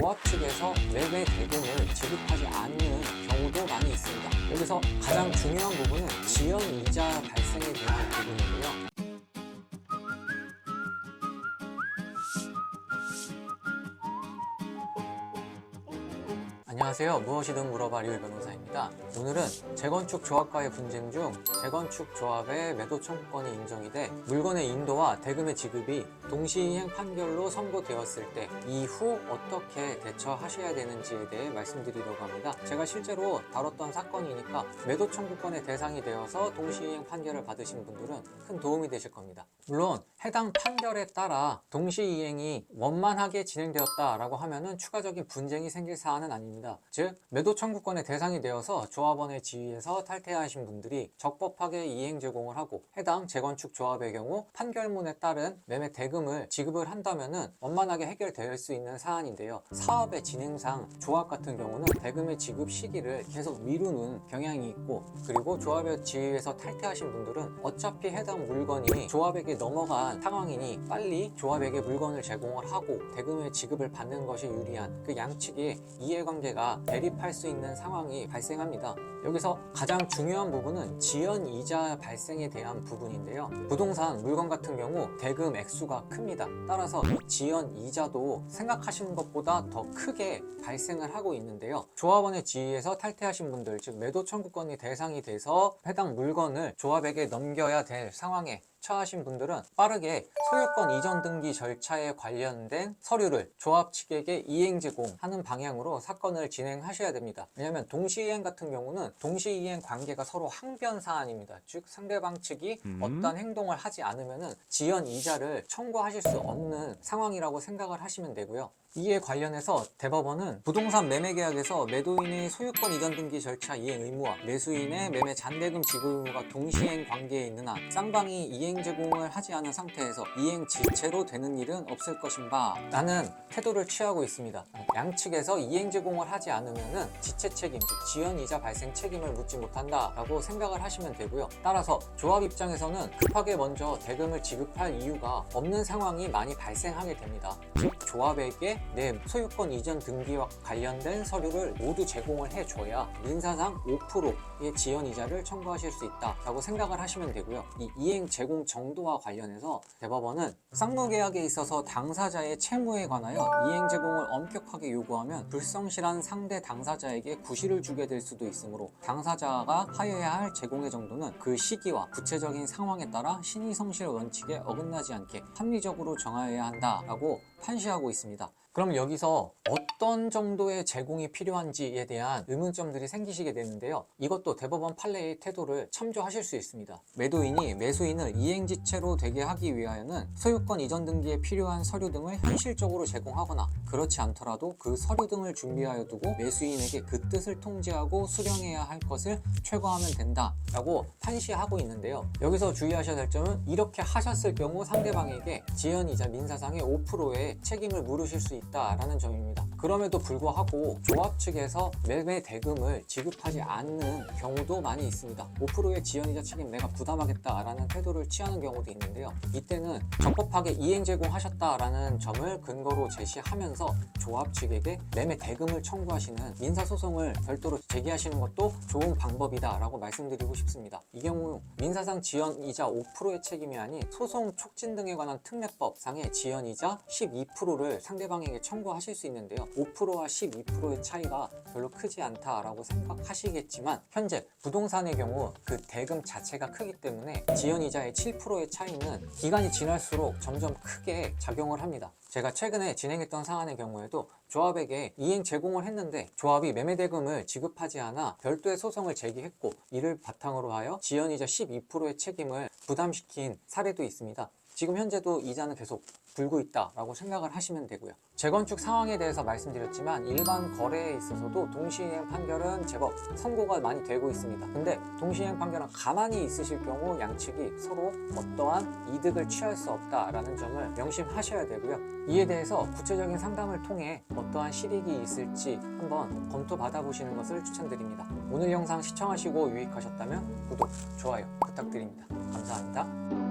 조합 측에서 매매 대금을 지급하지 않는 경우도 많이 있습니다. 여기서 가장 중요한 부분은 지연 이자 발생에 대한 부분인데요. 안녕하세요. 무엇이든 물어봐 류일 변호사입니다. 오늘은 재건축 조합과의 분쟁 중 재건축 조합의 매도 청구권이 인정이 돼 물건의 인도와 대금의 지급이 동시이행 판결로 선고되었을 때 이후 어떻게 대처하셔야 되는지에 대해 말씀드리려고 합니다. 제가 실제로 다뤘던 사건이니까 매도 청구권의 대상이 되어서 동시이행 판결을 받으신 분들은 큰 도움이 되실 겁니다. 물론 해당 판결에 따라 동시이행이 원만하게 진행되었다라고 하면은 추가적인 분쟁이 생길 사안은 아닙니다. 즉 매도 청구권의 대상이 되어서 조합원의 지위에서 탈퇴하신 분들이 적법하게 이행 제공을 하고 해당 재건축 조합의 경우 판결문에 따른 매매 대금을 지급을 한다면은 원만하게 해결될 수 있는 사안인데요. 사업의 진행상 조합 같은 경우는 대금의 지급 시기를 계속 미루는 경향이 있고, 그리고 조합의 지위에서 탈퇴하신 분들은 어차피 해당 물건이 조합에게 넘어간 상황이니 빨리 조합에게 물건을 제공을 하고 대금의 지급을 받는 것이 유리한 그 양측의 이해관계가 대립할 수 있는 상황이 발생합니다. 여기서 가장 중요한 부분은 지연 이자 발생에 대한 부분인데요. 부동산 물건 같은 경우 대금 액수가 큽니다. 따라서 이 지연 이자도 생각하시는 것보다 더 크게 발생을 하고 있는데요. 조합원의 지위에서 탈퇴하신 분들, 즉 매도 청구권이 대상이 돼서 해당 물건을 조합에게 넘겨야 될 상황에 처하신 분들은 빠르게 소유권 이전 등기 절차에 관련된 서류를 조합 측에게 이행 제공하는 방향으로 사건을 진행하셔야 됩니다. 왜냐하면 동시이행 같은 경우는 동시이행 관계가 서로 항변 사안입니다. 즉 상대방 측이 어떤 행동을 하지 않으면 지연 이자를 청구하실 수 없는 상황이라고 생각을 하시면 되고요. 이에 관련해서 대법원은 부동산 매매계약에서 매도인의 소유권 이전 등기 절차 이행 의무와 매수인의 매매 잔대금 지급 의무가 동시행 관계에 있는 한 쌍방이 이행 제공을 하지 않은 상태에서 이행 지체로 되는 일은 없을 것인가 라는 태도를 취하고 있습니다. 양측에서 이행 제공을 하지 않으면 지체 책임, 즉 지연 이자 발생 책임을 묻지 못한다 라고 생각을 하시면 되고요. 따라서 조합 입장에서는 급하게 먼저 대금을 지급할 이유가 없는 상황이 많이 발생하게 됩니다. 즉 조합에게 내 소유권 이전 등기와 관련된 서류를 모두 제공을 해줘야 민사상 5%의 지연이자를 청구하실 수 있다라고 생각을 하시면 되고요. 이 이행 제공 정도와 관련해서 대법원은 쌍무계약에 있어서 당사자의 채무에 관하여 이행 제공을 엄격하게 요구하면 불성실한 상대 당사자에게 구실을 주게 될 수도 있으므로 당사자가 하여야 할 제공의 정도는 그 시기와 구체적인 상황에 따라 신의성실 원칙에 어긋나지 않게 합리적으로 정하여야 한다라고 판시하고 있습니다. 그럼 여기서 어떤 정도의 제공이 필요한지에 대한 의문점들이 생기시게 되는데요. 이것도 대법원 판례의 태도를 참조하실 수 있습니다. 매도인이 매수인을 이행지체로 되게 하기 위하여는 소유권 이전 등기에 필요한 서류 등을 현실적으로 제공하거나 그렇지 않더라도 그 서류 등을 준비하여 두고 매수인에게 그 뜻을 통지하고 수령해야 할 것을 최고하면 된다 라고 판시하고 있는데요. 여기서 주의하셔야 될 점은 이렇게 하셨을 경우 상대방에게 지연이자 민사상의 5%의 책임을 물으실 수 있다라는 점입니다. 그럼에도 불구하고 조합 측에서 매매 대금을 지급하지 않는 경우도 많이 있습니다. 5%의 지연이자 책임 내가 부담하겠다라는 태도를 취하는 경우도 있는데요. 이때는 적법하게 이행 제공하셨다라는 점을 근거로 제시하면서 조합 측에게 매매 대금을 청구하시는 민사소송을 별도로 제기하시는 것도 좋은 방법이다라고 말씀드리고 싶습니다. 이 경우 민사상 지연이자 5%의 책임이 아닌 소송 촉진 등에 관한 특례법상의 지연이자 12%를 상대방에게 청구하실 수 있는데요. 5%와 12%의 차이가 별로 크지 않다라고 생각하시겠지만 현재 부동산의 경우 그 대금 자체가 크기 때문에 지연이자의 7%의 차이는 기간이 지날수록 점점 크게 작용을 합니다. 제가 최근에 진행했던 사안의 경우에도 조합에게 이행 제공을 했는데 조합이 매매대금을 지급하지 않아 별도의 소송을 제기했고 이를 바탕으로 하여 지연이자 12%의 책임을 부담시킨 사례도 있습니다. 지금 현재도 이자는 계속 불고 있다라고 생각을 하시면 되고요. 재건축 상황에 대해서 말씀드렸지만 일반 거래에 있어서도 동시이행 판결은 제법 선고가 많이 되고 있습니다. 근데 동시이행 판결은 가만히 있으실 경우 양측이 서로 어떠한 이득을 취할 수 없다라는 점을 명심하셔야 되고요. 이에 대해서 구체적인 상담을 통해 어떠한 실익이 있을지 한번 검토 받아보시는 것을 추천드립니다. 오늘 영상 시청하시고 유익하셨다면 구독, 좋아요 부탁드립니다. 감사합니다.